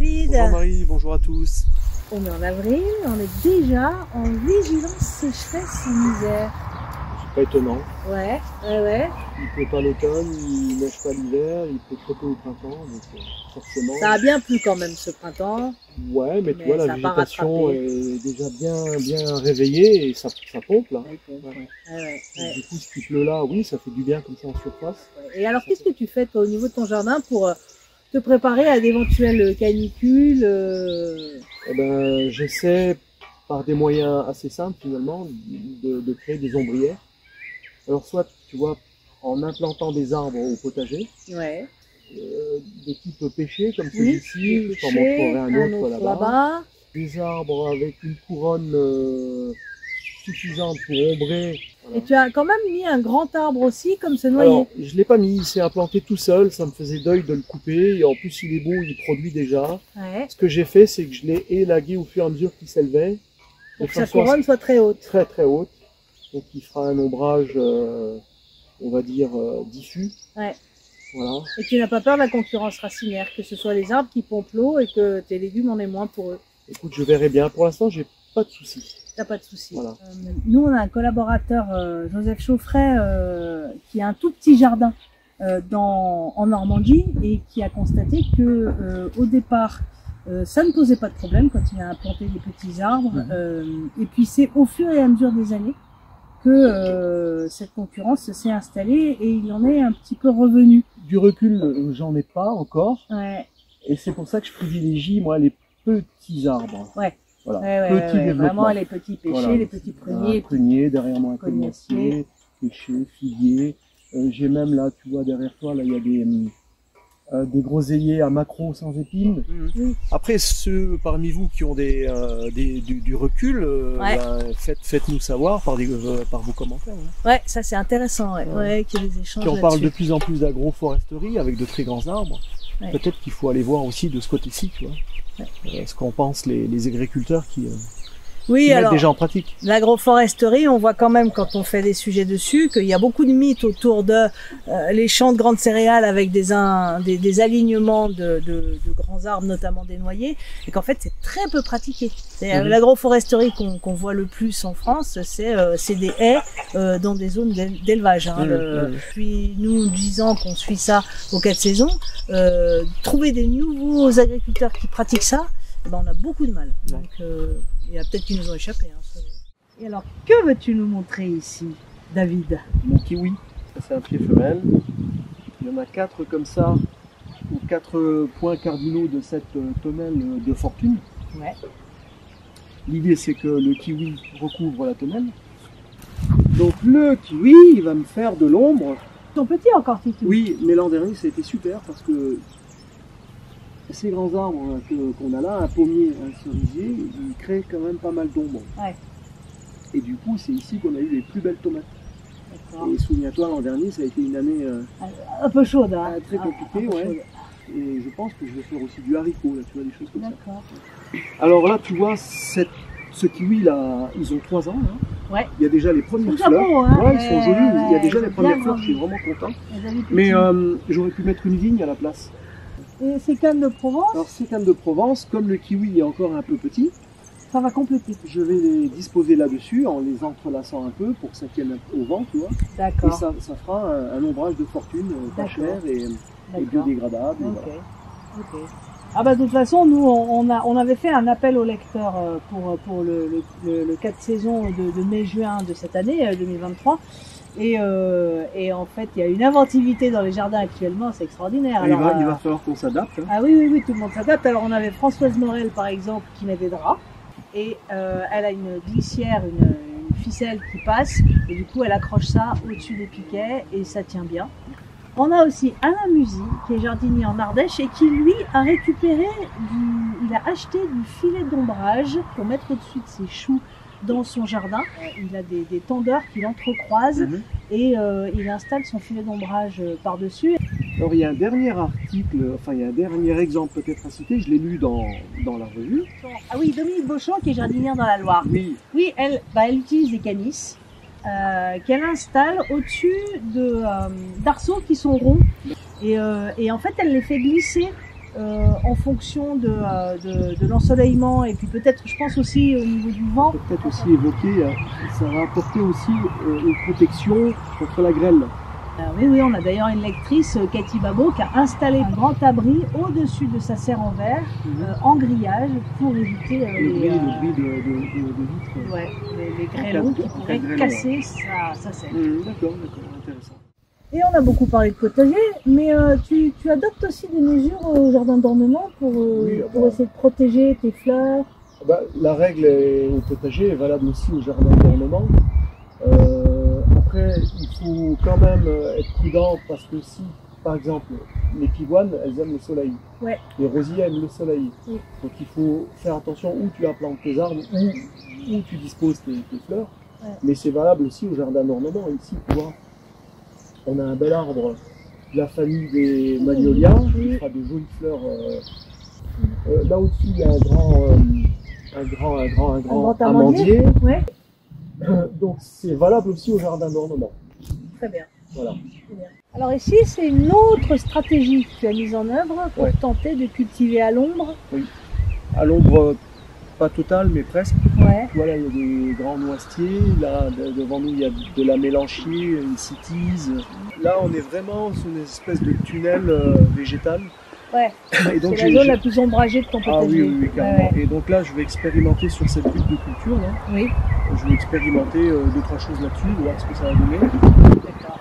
David. Bonjour Marie, bonjour à tous. On est en avril, on est déjà en vigilance sécheresse et misère. C'est pas étonnant. Ouais. Il pleut pas l'automne, il neige pas l'hiver, il pleut très peu au printemps, donc forcément... Ça a bien plu quand même ce printemps. Ouais, mais tu vois, la ça a pas végétation rattrapé. est déjà bien réveillée et ça pompe là. Ouais. Du coup, ce qui pleut là, oui, ça fait du bien comme ça en surface. Et alors, qu'est-ce que tu fais toi, au niveau de ton jardin pour te préparer à d'éventuelles canicules Eh ben, j'essaie, par des moyens assez simples finalement, de créer des ombrières. Alors soit, tu vois, en implantant des arbres au potager, Ouais. de type pêcher comme Oui, celui-ci, je t'en montrerai un autre là-bas. là-bas. Des arbres avec une couronne suffisante pour ombrer. Voilà. Et tu as quand même mis un grand arbre aussi, comme ce noyer. Alors, je ne l'ai pas mis, il s'est implanté tout seul, ça me faisait deuil de le couper, et en plus il est beau, il produit déjà. Ouais. Ce que j'ai fait, c'est que je l'ai élagué au fur et à mesure qu'il s'élevait. Pour que sa couronne soit très haute. Très très haute, donc il fera un ombrage, on va dire, diffus. Ouais. Voilà. Et tu n'as pas peur de la concurrence racinaire, que ce soit les arbres qui pompent l'eau et que tes légumes en aient moins pour eux. Écoute, je verrai bien, pour l'instant j'ai pas de soucis. T'as pas de souci. Voilà. Nous, on a un collaborateur, Joseph Chauffret, qui a un tout petit jardin en Normandie et qui a constaté que au départ, ça ne posait pas de problème quand il a implanté des petits arbres. Et puis c'est au fur et à mesure des années que cette concurrence s'est installée et il en est un petit peu revenu. Du recul, j'en ai pas encore. Ouais. Et c'est pour ça que je privilégie, moi, les petits arbres. Ouais. Voilà. Ouais, Petit développement. vraiment les petits pêchers, Voilà. les petits pruniers. Prunier, derrière moi un Cognacier. cognacier, pêcher, figuier. J'ai même là, tu vois, derrière toi, là, il y a des groseilliers à macro sans épines. Après, ceux parmi vous qui ont du recul, ben, faites-nous savoir par vos commentaires. Hein. Ouais, ça c'est intéressant, qu'il y ait des échanges. Puis on parle de plus en plus d'agroforesterie avec de très grands arbres. Ouais. Peut-être qu'il faut aller voir aussi de ce côté-ci, tu vois. Ce qu'en pensent les agriculteurs qui mettent déjà en pratique. L'agroforesterie, on voit quand même quand on fait des sujets dessus qu'il y a beaucoup de mythes autour de les champs de grandes céréales avec des alignements de grands arbres, notamment des noyers, et qu'en fait c'est très peu pratiqué. L'agroforesterie qu'on voit le plus en France, c'est des haies dans des zones d'élevage. Puis nous disant qu'on suit ça aux 4 saisons, trouver des nouveaux agriculteurs qui pratiquent ça, on a beaucoup de mal. Donc, il y a peut-être qui nous ont échappé. Hein. Et alors, que veux-tu nous montrer ici, David? Mon kiwi, ça c'est un pied femelle. Il y en a 4 comme ça, aux 4 points cardinaux de cette tonnelle de fortune. Ouais. L'idée c'est que le kiwi recouvre la tonnelle. Donc le kiwi, il va me faire de l'ombre. Ils sont petits encore, Titi. Oui, mais l'an dernier ça a été super parce que ces grands arbres qu'on a là, un pommier, un cerisier, ils créent quand même pas mal d'ombre. Ouais. Et du coup, c'est ici qu'on a eu les plus belles tomates. Et souviens-toi, l'an dernier, ça a été une année un peu chaude, hein. très compliquée, ouais. Et je pense que je vais faire aussi du haricot, là, tu vois, des choses comme ça. D'accord. Alors là, tu vois, ce kiwi là, ils ont 3 ans. Hein. Ouais. Il y a déjà les premières fleurs. Beau, hein. Ouais, ils sont jolis. Il y a déjà les premières fleurs. Grandi. Je suis vraiment content. Mais j'aurais pu mettre une vigne à la place. Et ces cannes de Provence? Alors ces cannes de Provence, comme le kiwi est encore un peu petit, ça va compléter. Je vais les disposer là-dessus en les entrelaçant un peu pour que ça tienne au vent, tu vois. D'accord. Et ça fera un ombrage de fortune pas cher et biodégradable. Ok. Voilà. Ok. Ah bah de toute façon, nous on avait fait un appel aux lecteurs pour le 4 saisons de mai-juin de cette année 2023. Et en fait, il y a une inventivité dans les jardins actuellement, c'est extraordinaire. Alors, il va falloir qu'on s'adapte. Hein. Ah oui, tout le monde s'adapte. Alors on avait Françoise Morel par exemple qui met des draps et elle a une glissière, une ficelle qui passe et du coup elle accroche ça au-dessus des piquets et ça tient bien. On a aussi Alain Musy qui est jardinier en Ardèche et qui lui a récupéré il a acheté du filet d'ombrage pour mettre au-dessus de ses choux dans son jardin. Il a des tendeurs qu'il entrecroise et il installe son filet d'ombrage par-dessus. Alors il y a un dernier article, enfin il y a un dernier exemple peut-être à citer, je l'ai lu dans la revue. Ah oui, Dominique Beauchamp qui est jardinière dans la Loire. Oui, elle utilise des canisses qu'elle installe au-dessus d'arceaux qui sont ronds et en fait elle les fait glisser en fonction de l'ensoleillement et puis peut-être, je pense aussi au niveau du vent. Peut-être aussi évoquer, ça va apporter aussi une protection contre la grêle. Oui, on a d'ailleurs une lectrice, Cathy Babot, qui a installé un grand abri au-dessus de sa serre en verre, en grillage, pour éviter le bris de vitre. Ouais, les grêlons qui pourraient casser sa serre. D'accord, intéressant. Et on a beaucoup parlé de potager, mais tu adoptes aussi des mesures au jardin d'ornement pour essayer de protéger tes fleurs. La règle au potager est valable aussi au jardin d'ornement. Après, il faut quand même être prudent parce que si, par exemple, les pivoines, elles aiment le soleil. Ouais. Les rosiers aiment le soleil. Oui. Donc il faut faire attention où tu implantes tes arbres, où tu disposes tes fleurs. Ouais. Mais c'est valable aussi au jardin d'ornement. Ici, tu vois, on a un bel arbre de la famille des magnolias, qui fera de jolies fleurs. Là au-dessus, il y a un grand amandier. Ouais. Donc c'est valable aussi au jardin d'ornement. Très bien. Voilà. Très bien. Alors ici, c'est une autre stratégie que tu as mise en œuvre pour tenter de cultiver à l'ombre. Oui. À l'ombre, pas totale, mais presque. Ouais. Voilà, il y a des grands noisetiers. Là, devant nous, il y a de la mélanchier, une cytise. Là, on est vraiment sur une espèce de tunnel végétal. Ouais, c'est la zone la plus ombragée de ton potager. Oui, carrément. Ouais. Et donc là, je vais expérimenter sur cette butte de culture. Là. Oui. Je vais expérimenter 2-3 choses là-dessus, voir ce que ça va donner.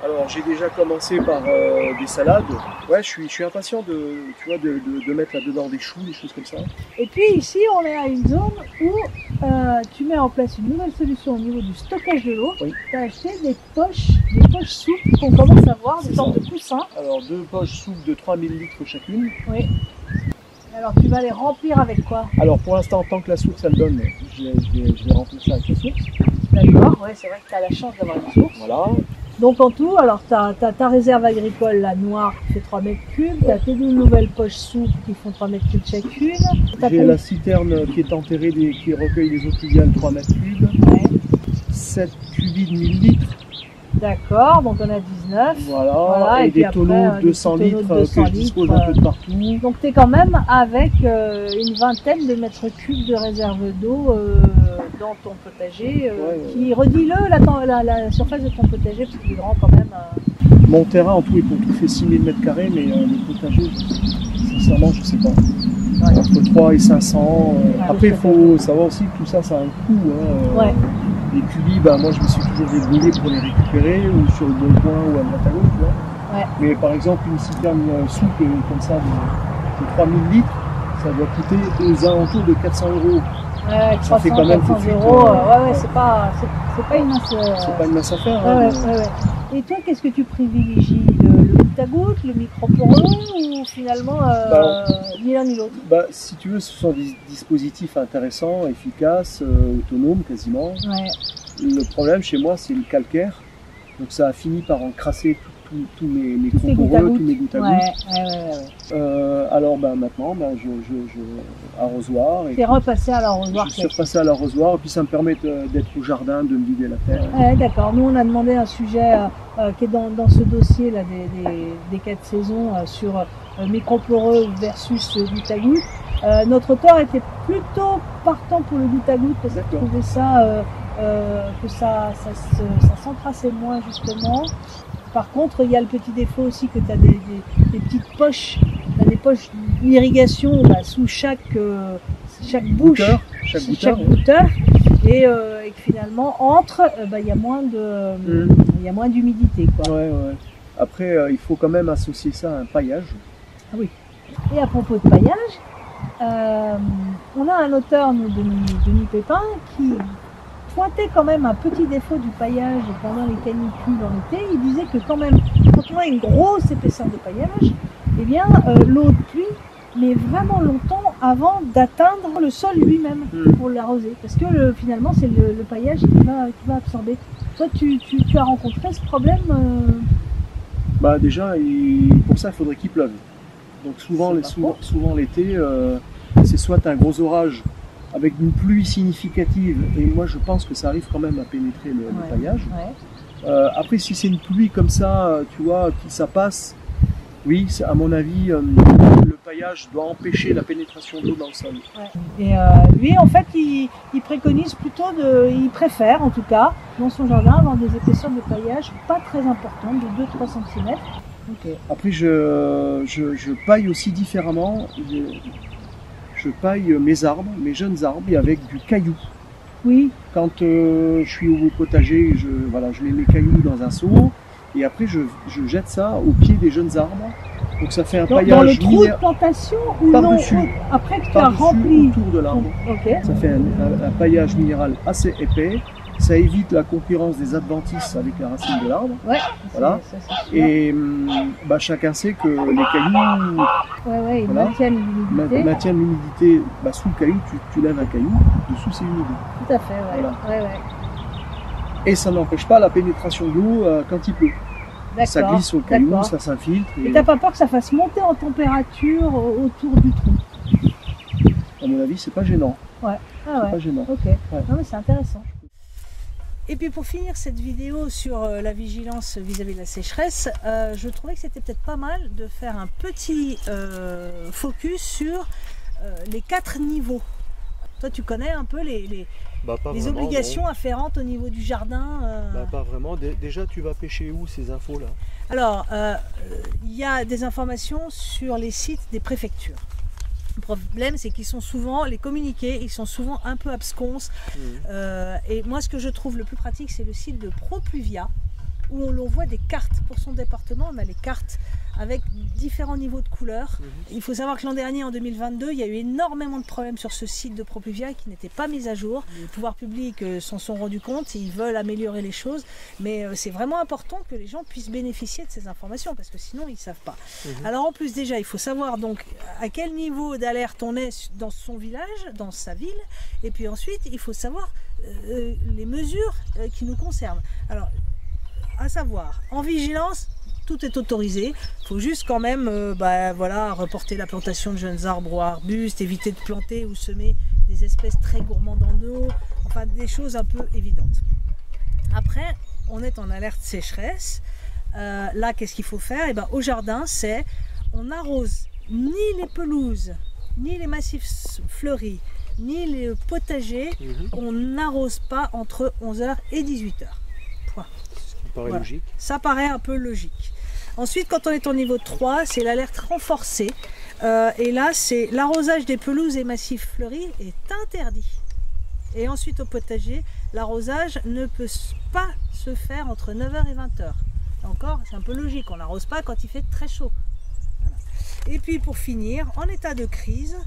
Alors, j'ai déjà commencé par des salades. Ouais, je suis impatient de mettre là-dedans des choux, des choses comme ça. Et puis ici, on est à une zone où tu mets en place une nouvelle solution au niveau du stockage de l'eau. Oui. Tu as acheté des poches souples qu'on commence à voir, des sortes de coussins. Alors, 2 poches souples de 3000 litres chacune. Oui. Alors, tu vas les remplir avec quoi? Alors, pour l'instant, tant que la source, elle donne, je vais remplir ça avec la source. D'accord, ouais, c'est vrai que tu as la chance d'avoir une source. Voilà. Donc en tout, alors tu as ta réserve agricole, la noire, qui fait 3 mètres cubes, tu as tes 2 nouvelles poches souples qui font 3 mètres cubes chacune. J'ai la citerne qui est enterrée, qui recueille les eaux pluviales, 3 mètres cubes. Ouais. 7 cubis de 1000 litres. D'accord, donc on a 19. Voilà, et des tonneaux de 200 litres que je dispose un peu de partout. Donc tu es quand même avec une vingtaine de mètres cubes de réserve d'eau dans ton potager, qui redis-le la surface de ton potager, parce qu'il est grand quand même. Mon terrain en tout, il fait 6000 m², mais le potager, sincèrement, je ne sais pas. Ouais. Entre 3 et 500. Après, il faut savoir aussi que tout ça, ça a un coût. Ouais. Les cubis, moi je me suis toujours débrouillé pour les récupérer, ou sur le bon coin, ou à droite à gauche, tu vois. Ouais. Mais par exemple, une citerne souple comme ça de 3000 litres, ça doit coûter aux alentours de 400 €. Ouais, 300, fait quand même 400 €, c'est pas une masse. C'est pas une masse affaire. Et toi, qu'est-ce que tu privilégies, le goutte à goutte, le micro-poreux, ou finalement ni l'un ni l'autre? Si tu veux, ce sont des dispositifs intéressants, efficaces, autonomes quasiment. Ouais. Le problème chez moi, c'est le calcaire. Donc ça a fini par encrasser tous mes micro-poreux, tous mes gouttes à goutte. Alors maintenant, je arrosoir. Tu es repassé à l'arrosoir. Je suis repassé à l'arrosoir, et puis ça me permet d'être au jardin, de me vider la terre. Ouais, d'accord. Nous, on a demandé un sujet qui est dans ce dossier là, des 4 saisons sur micro-poreux versus goutte à goutte. Notre auteur était plutôt partant pour le goutte à goutte parce qu'il trouvait ça que ça s'encrassait moins justement. Par contre, il y a le petit défaut aussi que tu as des petites poches, des poches d'irrigation sous chaque bouche, chaque goutteur, et que finalement entre, il y a moins d'humidité, quoi. Ouais. Après, il faut quand même associer ça à un paillage. Ah oui. Et à propos de paillage, on a un auteur, nous, Denis Pépin, qui pointait quand même un petit défaut du paillage pendant les canicules en été. Il disait que quand même, quand on a une grosse épaisseur de paillage, eh bien l'eau de pluie met vraiment longtemps avant d'atteindre le sol lui-même pour l'arroser. Parce que finalement, c'est le paillage qui va absorber. Toi, tu as rencontré ce problème Déjà, pour ça, il faudrait qu'il pleuve. Donc souvent l'été, c'est soit un gros orage avec une pluie significative, et moi je pense que ça arrive quand même à pénétrer le paillage. Ouais. Après, si c'est une pluie comme ça, tu vois, ça passe, oui, à mon avis, le paillage paillage doit empêcher la pénétration de l'eau dans le sol. Ouais. Et lui, en fait, il préconise plutôt il préfère, en tout cas, dans son jardin, avoir des épaisseurs de paillage pas très importantes, de 2-3 cm. Okay. Après, je paille aussi différemment. Je paille mes arbres, mes jeunes arbres, avec du caillou. Oui. Quand je suis au potager, je mets mes cailloux dans un seau et après je jette ça au pied des jeunes arbres. Donc ça fait un paillage dans le trou de plantation ou par-dessus, après que tu as rempli autour de l'arbre. Okay. Ça fait un paillage minéral assez épais. Ça évite la concurrence des adventices avec la racine de l'arbre. Ouais, voilà. Et chacun sait que les cailloux ils maintiennent l'humidité. Sous le caillou, tu lèves un caillou, dessous c'est humide. Tout à fait, ouais. Et ça n'empêche pas la pénétration de l'eau quand il pleut. Ça glisse sur le caillou, ça s'infiltre. Et t'as pas peur que ça fasse monter en température autour du trou? À mon avis, c'est pas gênant. Ouais. C'est pas gênant. Ok. Ouais. Non mais c'est intéressant. Et puis pour finir cette vidéo sur la vigilance vis-à-vis de la sécheresse, je trouvais que c'était peut-être pas mal de faire un petit focus sur les 4 niveaux. Toi tu connais un peu les obligations afférentes au niveau du jardin Pas vraiment. Déjà tu vas pêcher où ces infos là? Alors il y a des informations sur les sites des préfectures. Le problème, c'est qu'ils sont souvent, les communiqués, ils sont souvent un peu absconses. Et moi, ce que je trouve le plus pratique, c'est le site de ProPluvia, où l'on voit des cartes pour son département. On a les cartes avec différents niveaux de couleurs. Il faut savoir que l'an dernier, en 2022, il y a eu énormément de problèmes sur ce site de ProPluvia qui n'était pas mis à jour. Les pouvoirs publics s'en sont rendus compte, ils veulent améliorer les choses, mais c'est vraiment important que les gens puissent bénéficier de ces informations, parce que sinon, ils ne savent pas. Alors en plus, déjà, il faut savoir donc à quel niveau d'alerte on est dans son village, dans sa ville, et puis ensuite, il faut savoir les mesures qui nous concernent. Alors, à savoir, en vigilance, tout est autorisé. Il faut juste quand même reporter la plantation de jeunes arbres ou arbustes, éviter de planter ou semer des espèces très gourmandes en eau, enfin des choses un peu évidentes. Après, on est en alerte sécheresse. Là, qu'est-ce qu'il faut faire? Au jardin, on n'arrose ni les pelouses, ni les massifs fleuris, ni les potagers. On n'arrose pas entre 11h et 18h. Logique. Ça paraît un peu logique. Ensuite, quand on est au niveau 3, c'est l'alerte renforcée. Et là, c'est l'arrosage des pelouses et massifs fleuris est interdit. Et ensuite, au potager, l'arrosage ne peut pas se faire entre 9h et 20h. Encore, c'est un peu logique, on n'arrose pas quand il fait très chaud. Voilà. Et puis pour finir, en état de crise,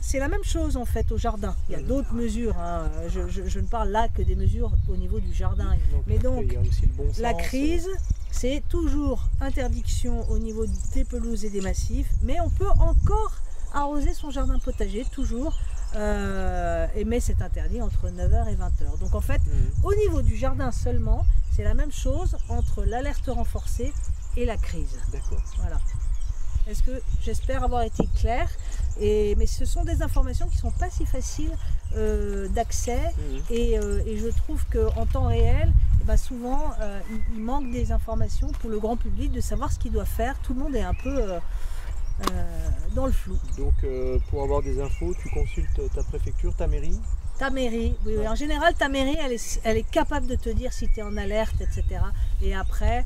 c'est la même chose en fait au jardin. Il y a d'autres mesures, hein. Je ne parle là que des mesures au niveau du jardin. Mais donc, il y a aussi le bon sens, la crise, c'est toujours interdiction au niveau des pelouses et des massifs, mais on peut encore arroser son jardin potager, toujours, mais c'est interdit entre 9h et 20h. Donc en fait, au niveau du jardin seulement, c'est la même chose entre l'alerte renforcée et la crise. D'accord. Voilà. Est-ce que j'espère avoir été clair? Mais ce sont des informations qui ne sont pas si faciles d'accès et je trouve qu'en temps réel, souvent il manque des informations pour le grand public de savoir ce qu'il doit faire. Tout le monde est un peu dans le flou. Donc pour avoir des infos, tu consultes ta préfecture, ta mairie? Ta mairie, oui, oui. En général, ta mairie, elle est capable de te dire si tu es en alerte, etc. Et après,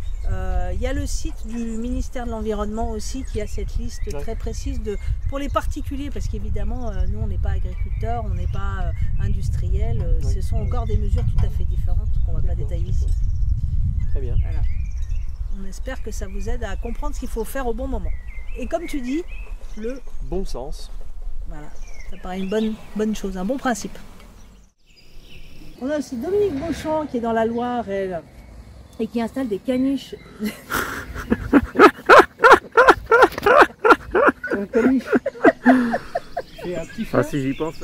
il y a le site du ministère de l'Environnement aussi qui a cette liste très précise pour les particuliers, parce qu'évidemment, nous, on n'est pas agriculteurs, on n'est pas industriels. Ce sont encore des mesures tout à fait différentes qu'on ne va pas détailler ici. Très bien. Voilà. On espère que ça vous aide à comprendre ce qu'il faut faire au bon moment. Et comme tu dis, le bon sens. Voilà, ça paraît une bonne chose, un bon principe. On a aussi Dominique Beauchamp qui est dans la Loire et qui installe des caniches. Un caniche. J'ai un petit feu. Ah si j'y pense.